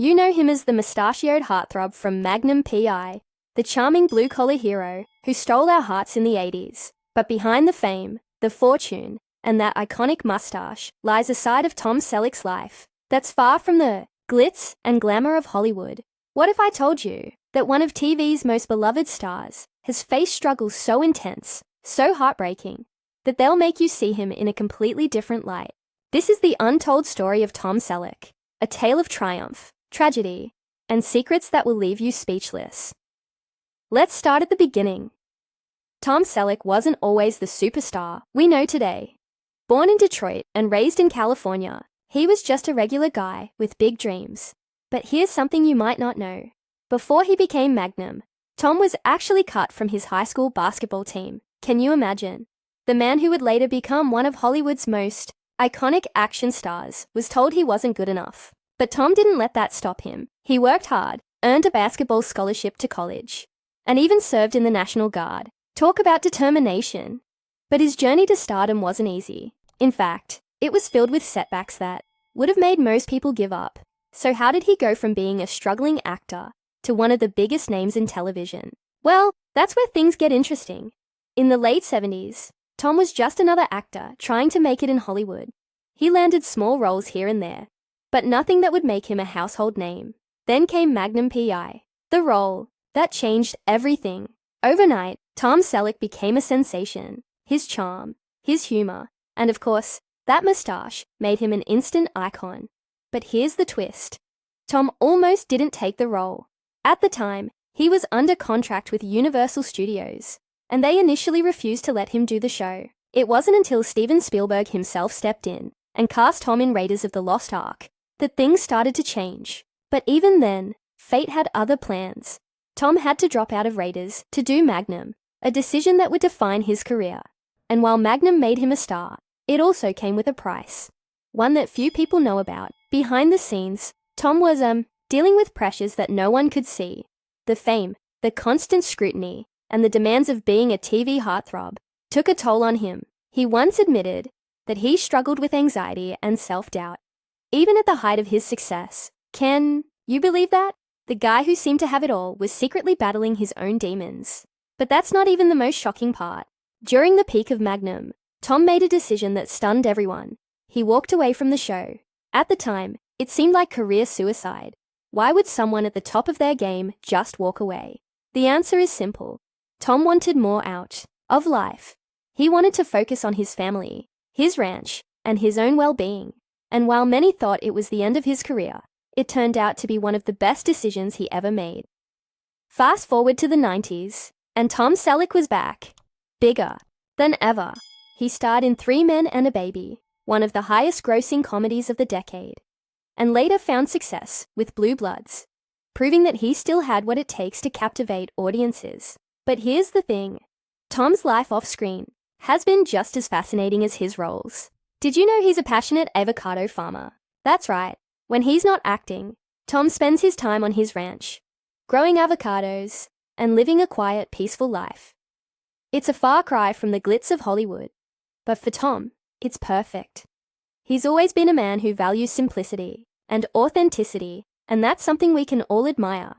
You know him as the mustachioed heartthrob from Magnum P.I, the charming blue-collar hero who stole our hearts in the 80s. But behind the fame, the fortune, and that iconic mustache lies a side of Tom Selleck's life that's far from the glitz and glamour of Hollywood. What if I told you that one of TV's most beloved stars has faced struggles so intense, so heartbreaking, that they'll make you see him in a completely different light? This is the untold story of Tom Selleck, a tale of triumph, tragedy, and secrets that will leave you speechless. Let's start at the beginning. Tom Selleck wasn't always the superstar we know today. Born in Detroit and raised in California, he was just a regular guy with big dreams. But here's something you might not know. Before he became Magnum, Tom was actually cut from his high school basketball team. Can you imagine? The man who would later become one of Hollywood's most iconic action stars was told he wasn't good enough. But Tom didn't let that stop him. He worked hard, earned a basketball scholarship to college, and even served in the National Guard. Talk about determination. But his journey to stardom wasn't easy. In fact, it was filled with setbacks that would have made most people give up. So how did he go from being a struggling actor to one of the biggest names in television? Well, that's where things get interesting. In the late 70s, Tom was just another actor trying to make it in Hollywood. He landed small roles here and there, but nothing that would make him a household name. Then came Magnum P.I, the role that changed everything. Overnight, Tom Selleck became a sensation. His charm, his humor, and of course, that mustache made him an instant icon. But here's the twist. Tom almost didn't take the role. At the time, he was under contract with Universal Studios, and they initially refused to let him do the show. It wasn't until Steven Spielberg himself stepped in and cast Tom in Raiders of the Lost Ark that things started to change. But even then, fate had other plans. Tom had to drop out of Raiders to do Magnum, a decision that would define his career. And while Magnum made him a star, it also came with a price. One that few people know about. Behind the scenes, Tom was dealing with pressures that no one could see. The fame, the constant scrutiny, and the demands of being a TV heartthrob took a toll on him. He once admitted that he struggled with anxiety and self-doubt, even at the height of his success. Can you believe that? The guy who seemed to have it all was secretly battling his own demons. But that's not even the most shocking part. During the peak of Magnum, Tom made a decision that stunned everyone. He walked away from the show. At the time, it seemed like career suicide. Why would someone at the top of their game just walk away? The answer is simple. Tom wanted more out of life. He wanted to focus on his family, his ranch, and his own well-being. And while many thought it was the end of his career, it turned out to be one of the best decisions he ever made. Fast forward to the 90s, and Tom Selleck was back, bigger than ever. He starred in 3 Men and a Baby, one of the highest-grossing comedies of the decade, and later found success with Blue Bloods, proving that he still had what it takes to captivate audiences. But here's the thing. Tom's life off-screen has been just as fascinating as his roles. Did you know he's a passionate avocado farmer? That's right. When he's not acting, Tom spends his time on his ranch, growing avocados and living a quiet, peaceful life. It's a far cry from the glitz of Hollywood, but for Tom, it's perfect. He's always been a man who values simplicity and authenticity, and that's something we can all admire.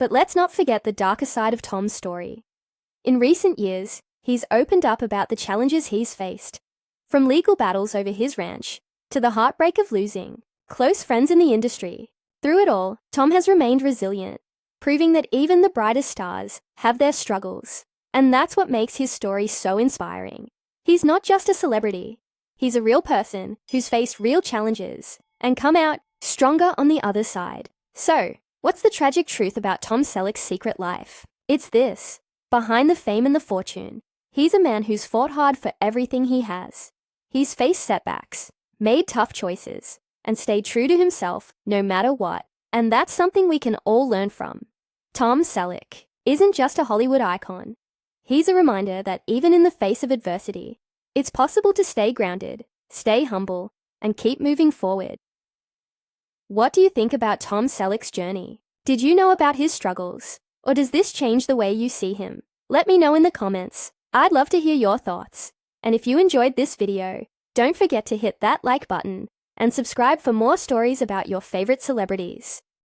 But let's not forget the darker side of Tom's story. In recent years, he's opened up about the challenges he's faced, from legal battles over his ranch to the heartbreak of losing close friends in the industry. Through it all, Tom has remained resilient, proving that even the brightest stars have their struggles. And that's what makes his story so inspiring. He's not just a celebrity. He's a real person who's faced real challenges and come out stronger on the other side. So, what's the tragic truth about Tom Selleck's secret life? It's this. Behind the fame and the fortune, he's a man who's fought hard for everything he has. He's faced setbacks, made tough choices, and stayed true to himself no matter what. And that's something we can all learn from. Tom Selleck isn't just a Hollywood icon. He's a reminder that even in the face of adversity, it's possible to stay grounded, stay humble, and keep moving forward. What do you think about Tom Selleck's journey? Did you know about his struggles? Or does this change the way you see him? Let me know in the comments. I'd love to hear your thoughts. And if you enjoyed this video, don't forget to hit that like button and subscribe for more stories about your favorite celebrities.